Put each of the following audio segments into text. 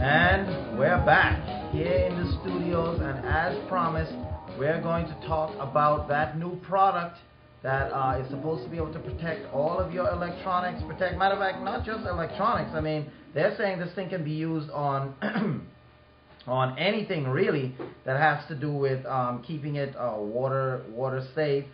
And we're back here in the studios, and as promised, we're going to talk about that new product that is supposed to be able to protect all of your electronics. Matter of fact, not just electronics. I mean, they're saying this thing can be used on on anything really that has to do with keeping it water safe.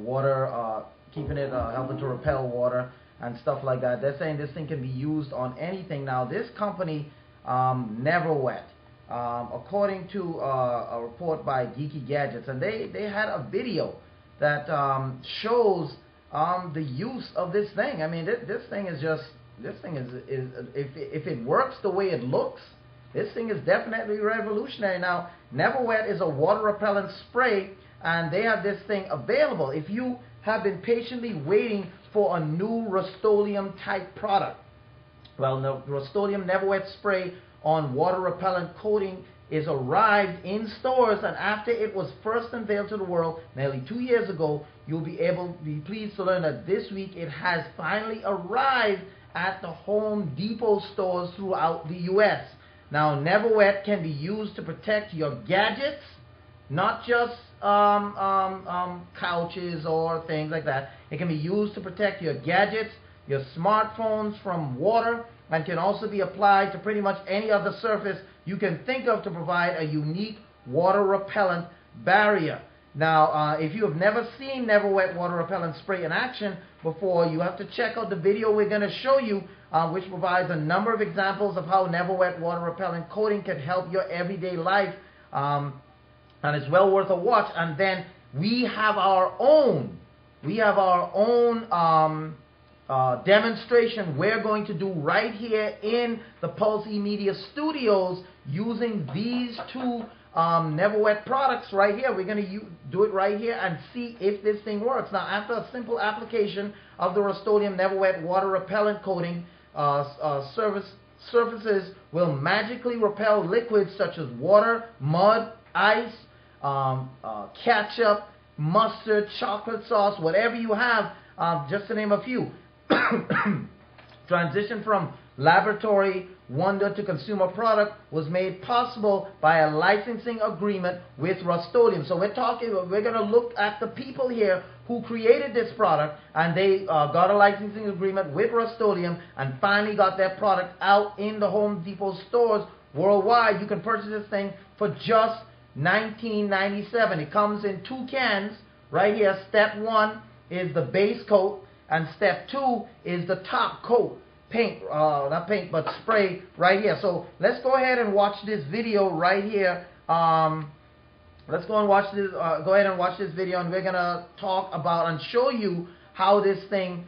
Water, keeping it helping to repel water and stuff like that. They're saying this thing can be used on anything. Now, this company, NeverWet, according to a report by Geeky Gadgets, and they had a video that shows the use of this thing. I mean, this thing is if it works the way it looks, this thing is definitely revolutionary. Now, NeverWet is a water repellent spray, and they have this thing available. If you have been patiently waiting for a new Rust-Oleum type product, well, the Rust-Oleum NeverWet spray on water repellent coating is arrived in stores, and after it was first unveiled to the world nearly 2 years ago, you'll be pleased to learn that this week it has finally arrived at the Home Depot stores throughout the U.S. Now, NeverWet can be used to protect your gadgets, not just couches or things like that. It can be used to protect your gadgets, your smartphones from water, and can also be applied to pretty much any other surface you can think of to provide a unique water repellent barrier. Now, if you have never seen NeverWet water repellent spray in action before, you have to check out the video we're going to show you, which provides a number of examples of how NeverWet water repellent coating can help your everyday life. And it's well worth a watch. And then we have our own demonstration we're going to do right here in the Pulse E-Media studios using these two NeverWet products right here. We're going to do it right here and see if this thing works. Now, after a simple application of the Rust-Oleum NeverWet water repellent coating, surfaces will magically repel liquids such as water, mud, ice, ketchup, mustard, chocolate sauce, whatever you have, just to name a few. Transition from laboratory wonder to consumer product was made possible by a licensing agreement with Rust-Oleum. So we're going to look at the people here who created this product, and they got a licensing agreement with Rust-Oleum and finally got their product out in the Home Depot stores worldwide. You can purchase this thing for just $19.97. It comes in 2 cans right here. Step 1 is the base coat, and step 2 is the top coat, paint, not paint, but spray right here. So let's go ahead and watch this video right here. Let's go and watch this. Go ahead and watch this video, and we're gonna talk about and show you how this thing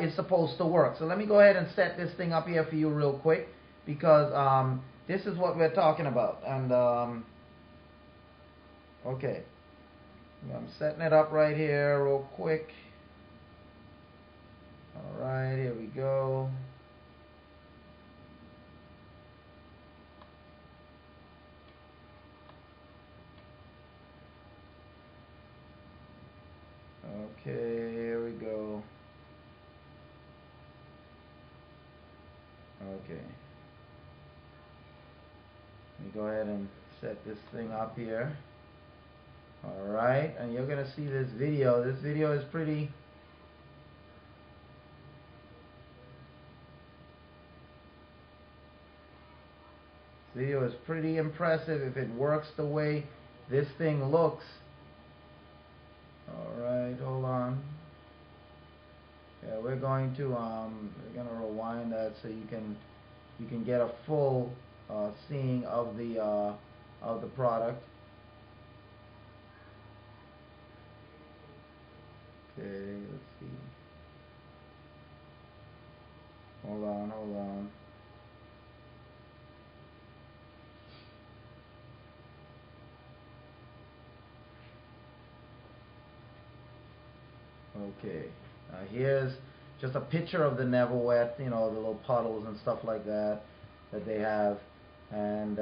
is supposed to work. So let me go ahead and set this thing up here for you real quick, because this is what we're talking about. And okay, I'm setting it up right here real quick. Alright, here we go. Okay, here we go. Okay. Let me go ahead and set this thing up here. Alright, and you're going to see this video. This video is pretty... video is pretty impressive if it works the way this thing looks. Alright, hold on. Yeah, we're going to rewind that so you can get a full seeing of the product. Okay, let's see. Hold on. Okay, here's just a picture of the NeverWet, you know, the little puddles and stuff like that they have, and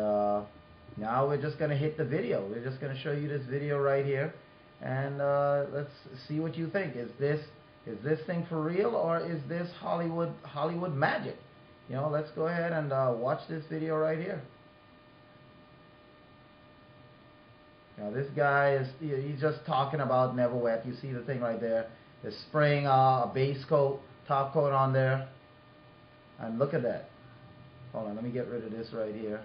Now we're just going to hit the video. We're just going to show you this video right here. And let's see what you think. Is this thing for real, or is this Hollywood magic? You know, let's go ahead and watch this video right here. Now this guy he's just talking about NeverWet. You see the thing right there. They're spraying a base coat, top coat on there. And look at that. Hold on, let me get rid of this right here.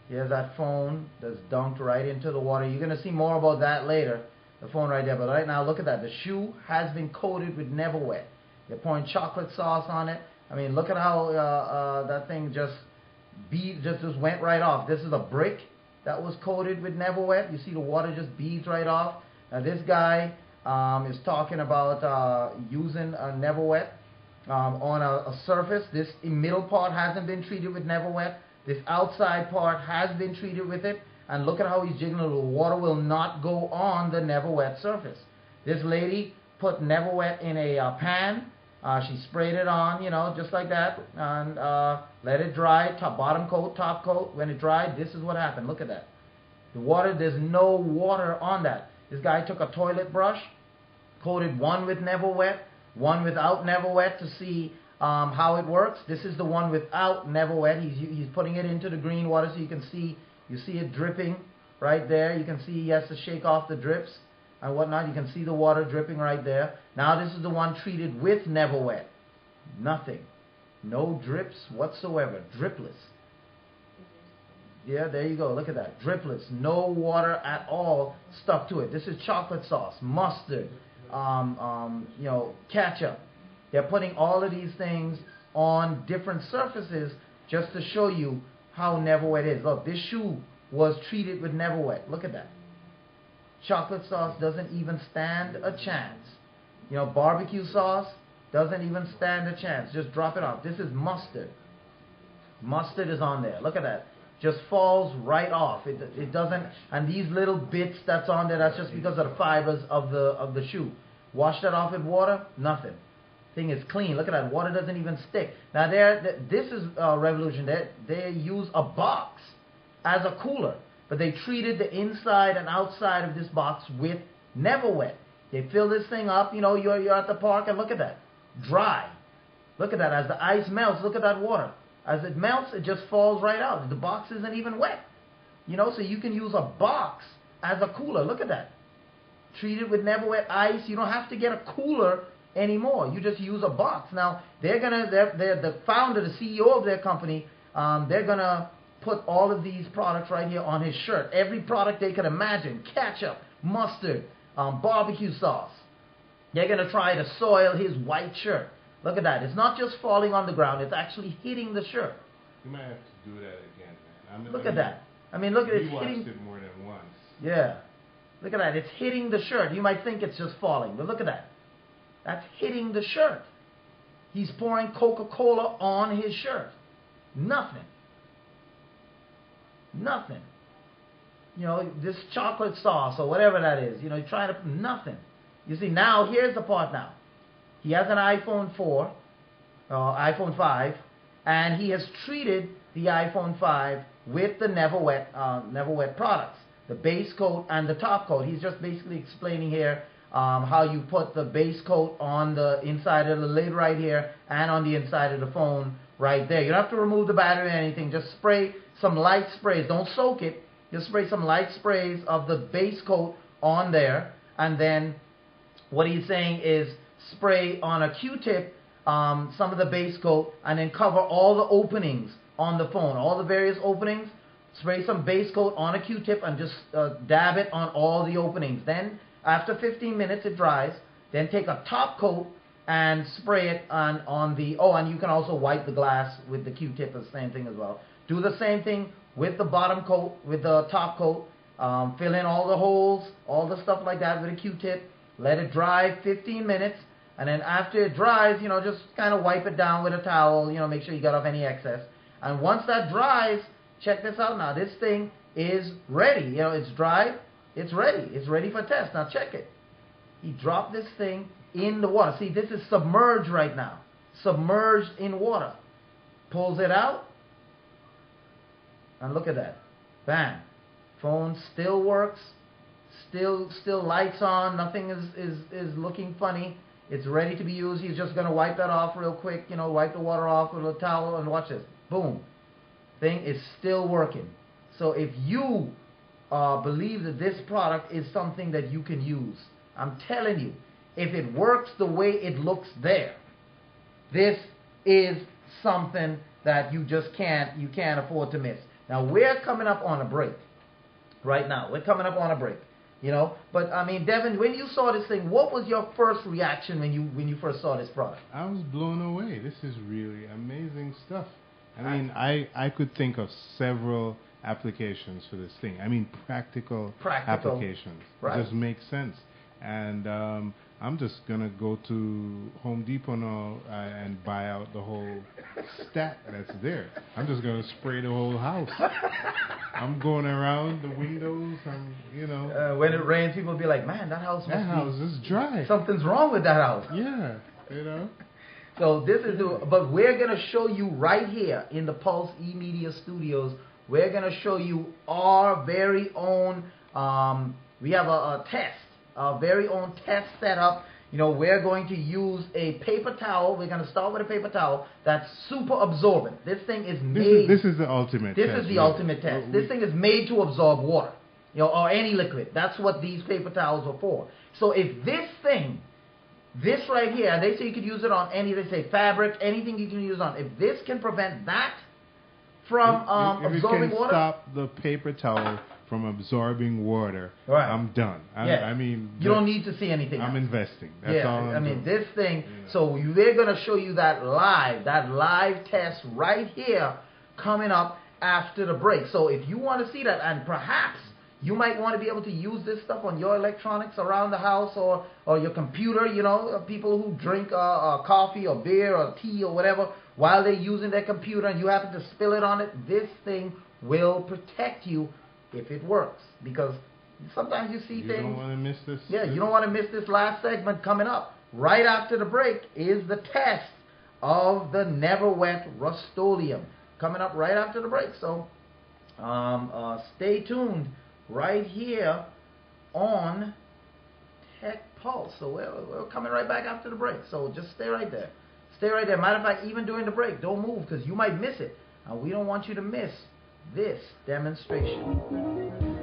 Here's that phone that's dunked right into the water. You're going to see more about that later, the phone right there. But right now, look at that. The shoe has been coated with NeverWet. They're pouring chocolate sauce on it. I mean, look at how that thing just went right off. This is a brick that was coated with NeverWet. You see the water just beads right off. Now this guy is talking about using a NeverWet on a surface. This middle part hasn't been treated with NeverWet. This outside part has been treated with it. And look at how he's jiggling. The water will not go on the NeverWet surface. This lady put NeverWet in a pan. She sprayed it on, you know, just like that. And let it dry. Bottom coat, top coat. When it dried, this is what happened. Look at that. The water, there's no water on that. This guy took a toilet brush, coated one with NeverWet, one without NeverWet to see how it works. This is the one without NeverWet. He's putting it into the green water so you can see. You see it dripping right there. You can see he has to shake off the drips and whatnot. You can see the water dripping right there. Now this is the one treated with NeverWet. Nothing. No drips whatsoever. Dripless. Yeah, there you go. Look at that. Dripless. No water at all stuck to it. This is chocolate sauce, mustard, you know, ketchup. They're putting all of these things on different surfaces just to show you how NeverWet is. Look, this shoe was treated with NeverWet. Look at that. Chocolate sauce doesn't even stand a chance. You know, barbecue sauce doesn't even stand a chance. Just drop it off. This is mustard. Mustard is on there. Look at that. Just falls right off. It doesn't. And these little bits that's on there, that's just because of the fibers of the shoe. Wash that off with water. Nothing. Thing is clean. Look at that. Water doesn't even stick. Now this is revolution. They use a box as a cooler, but they treated the inside and outside of this box with NeverWet. They fill this thing up. You know, you're at the park and look at that. Dry. Look at that. As the ice melts, look at that water. As it melts, it just falls right out. The box isn't even wet. You know, so you can use a box as a cooler. Look at that. Treated with NeverWet ice. You don't have to get a cooler anymore. You just use a box. Now they're the founder, the CEO of their company. They're gonna put all of these products right here on his shirt. Every product they could imagine: ketchup, mustard, barbecue sauce. They're gonna try to soil his white shirt. Look at that. It's not just falling on the ground. It's actually hitting the shirt. You might have to do that again, man. Look at that. I mean, look at it. You watched it more than once. Yeah. Look at that. It's hitting the shirt. You might think it's just falling, but look at that. That's hitting the shirt. He's pouring Coca-Cola on his shirt. Nothing. Nothing. You know, this chocolate sauce or whatever that is. You know, you're trying to... Nothing. You see, now, here's the part now. He has an iPhone 4, iPhone 5, and he has treated the iPhone 5 with the NeverWet products. The base coat and the top coat. He's just basically explaining here how you put the base coat on the inside of the lid right here and on the inside of the phone right there. You don't have to remove the battery or anything. Just spray some light sprays. Don't soak it. Just spray some light sprays of the base coat on there. And then what he's saying is spray on a Q-tip some of the base coat and then cover all the openings on the phone. All the various openings. Spray some base coat on a Q-tip and just dab it on all the openings. Then after 15 minutes it dries. Then take a top coat and spray it on the... Oh, and you can also wipe the glass with the Q-tip, the same thing as well. Do the same thing with the bottom coat, with the top coat. Fill in all the holes, all the stuff like that with a Q-tip. Let it dry 15 minutes. And then after it dries, you know, just kind of wipe it down with a towel. You know, make sure you got off any excess. And once that dries, check this out now. This thing is ready. You know, it's dry. It's ready. It's ready for test. Now check it. He dropped this thing in the water. See, this is submerged right now. Submerged in water. Pulls it out. And look at that. Bam. Phone still works. Still lights on. Nothing is looking funny. It's ready to be used. He's just going to wipe that off real quick. You know, wipe the water off with a towel and watch this. Boom. Thing is still working. So if you believe that this product is something that you can use, I'm telling you, if it works the way it looks there, this is something that you just can't afford to miss. Now we're coming up on a break. Right now, we're coming up on a break. You know, but I mean, Devin, when you saw this thing, what was your first reaction when you first saw this product? I was blown away. This is really amazing stuff. I mean, I could think of several applications for this thing. I mean, practical applications. Right. It just makes sense. And I'm just going to go to Home Depot now and buy out the whole stack that's there. I'm just going to spray the whole house. I'm going around the windows. When it rains, people will be like, man, that house is dry. Something's wrong with that house. Yeah, you know. So this is but we're going to show you right here in the Pulse E-Media Studios, we're going to show you our very own, we have a test, our very own test setup. You know, we're going to use a paper towel. We're going to start with a paper towel that's super absorbent. This thing is made. This is the ultimate test. This is the ultimate test. This thing is made to absorb water, you know, or any liquid. That's what these paper towels are for. So if this thing, this right here, they say you could use it on any, they say fabric, anything you can use on. If this can prevent that from absorbing water. Stop the paper towel from absorbing water, right. I'm done. I mean, you don't need to see anything I'm else. investing. That's all I'm doing. This thing, so we're going to show you that live test right here coming up after the break. So if you want to see that, and perhaps you might want to be able to use this stuff on your electronics around the house or your computer, you know, people who drink coffee or beer or tea or whatever while they're using their computer and you happen to spill it on it, this thing will protect you if it works, because sometimes you see things. You don't want to miss this. Yeah, you don't want to miss this last segment coming up. Right after the break is the test of the NeverWet Rust-Oleum coming up right after the break. So stay tuned right here on Tech Pulse. So we're coming right back after the break. So just stay right there. Stay right there. Matter of fact, even during the break, don't move because you might miss it. And we don't want you to miss this demonstration.